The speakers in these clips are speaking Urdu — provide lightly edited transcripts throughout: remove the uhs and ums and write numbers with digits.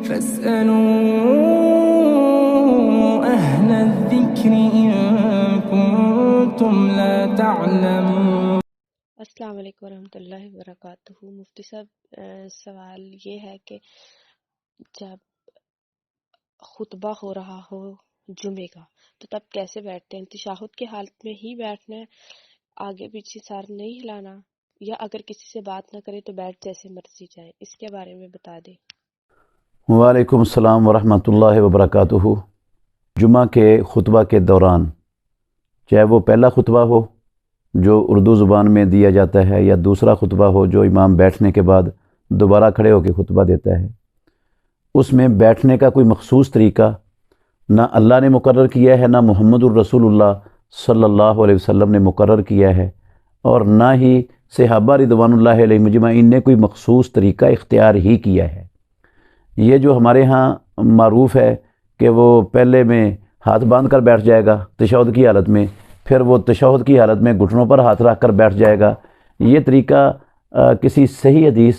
فاسألوا أهل الذكر إن كنتم لا تعلمون۔ السلام علیکم ورحمۃ اللہ وبرکاتہ۔ مفتی صاحب، سوال یہ ہے کہ جب خطبہ ہو رہا ہو جمعے کا تو تب کیسے بیٹھتے ہیں؟ تشہد کی حالت میں ہی بیٹھنا ہے، آگے پیچھے سر نہیں ہلانا، یا اگر کسی سے بات نہ کرے تو بیٹھ جیسے مرضی جائے؟ اس کے بارے میں بتا دیں۔ وعلیکم السلام ورحمۃ اللہ وبرکاتہ۔ جمعہ کے خطبہ کے دوران، چاہے وہ پہلا خطبہ ہو جو اردو زبان میں دیا جاتا ہے، یا دوسرا خطبہ ہو جو امام بیٹھنے کے بعد دوبارہ کھڑے ہو کے خطبہ دیتا ہے، اس میں بیٹھنے کا کوئی مخصوص طریقہ نہ اللہ نے مقرر کیا ہے، نہ محمد الرسول اللہ صلی اللہ علیہ وسلم نے مقرر کیا ہے، اور نہ ہی صحابہ رضوان اللہ علیہ مجمعین نے کوئی مخصوص طریقہ اختیار ہی کیا ہے۔ یہ جو ہمارے ہاں معروف ہے کہ وہ پہلے میں ہاتھ باندھ کر بیٹھ جائے گا تشہد کی حالت میں، پھر وہ تشہد کی حالت میں گھٹنوں پر ہاتھ رکھ کر بیٹھ جائے گا، یہ طریقہ کسی صحیح حدیث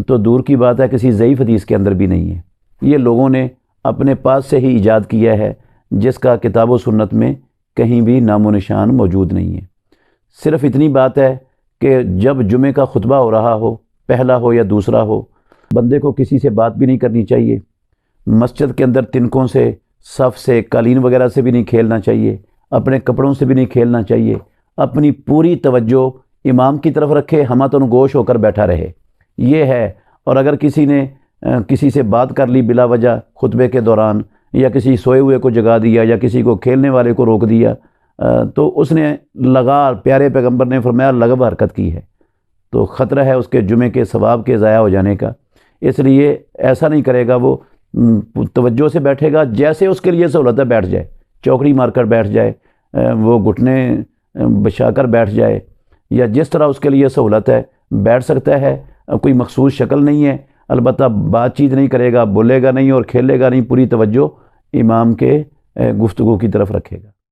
تو دور کی بات ہے، کسی ضعیف حدیث کے اندر بھی نہیں ہے۔ یہ لوگوں نے اپنے پاس سے ہی ایجاد کیا ہے، جس کا کتاب و سنت میں کہیں بھی نام و نشان موجود نہیں ہے۔ صرف اتنی بات ہے کہ جب جمعے کا خطبہ ہو رہا ہو، پہلا ہو یا دوسرا ہو، بندے کو کسی سے بات بھی نہیں کرنی چاہیے، مسجد کے اندر تنکوں سے، صف سے، قالین وغیرہ سے بھی نہیں کھیلنا چاہیے، اپنے کپڑوں سے بھی نہیں کھیلنا چاہیے، اپنی پوری توجہ امام کی طرف رکھے، ہمہ گوش ہو کر بیٹھا رہے، یہ ہے۔ اور اگر کسی نے کسی سے بات کر لی بلا وجہ خطبے کے دوران، یا کسی سوئے ہوئے کو جگا دیا، یا کسی کو کھیلنے والے کو روک دیا، تو اس نے پیارے پیغمبر نے فرمایا لغو حرکت کی ہے، تو خطرہ ہے اس کے جمعے کے ثواب کے ضائع ہو جانے کا۔ اس لیے ایسا نہیں کرے گا، وہ توجہ سے بیٹھے گا، جیسے اس کے لیے سہولت ہے بیٹھ جائے، چوکڑی مار کر بیٹھ جائے، وہ گھٹنے بچھا کر بیٹھ جائے، یا جس طرح اس کے لیے سہولت ہے بیٹھ سکتا ہے۔ کوئی مخصوص شکل نہیں ہے، البتہ بات چیت نہیں کرے گا، بولے گا نہیں اور کھیلے گا نہیں، پوری توجہ امام کے گفتگو کی طرف رکھے گا۔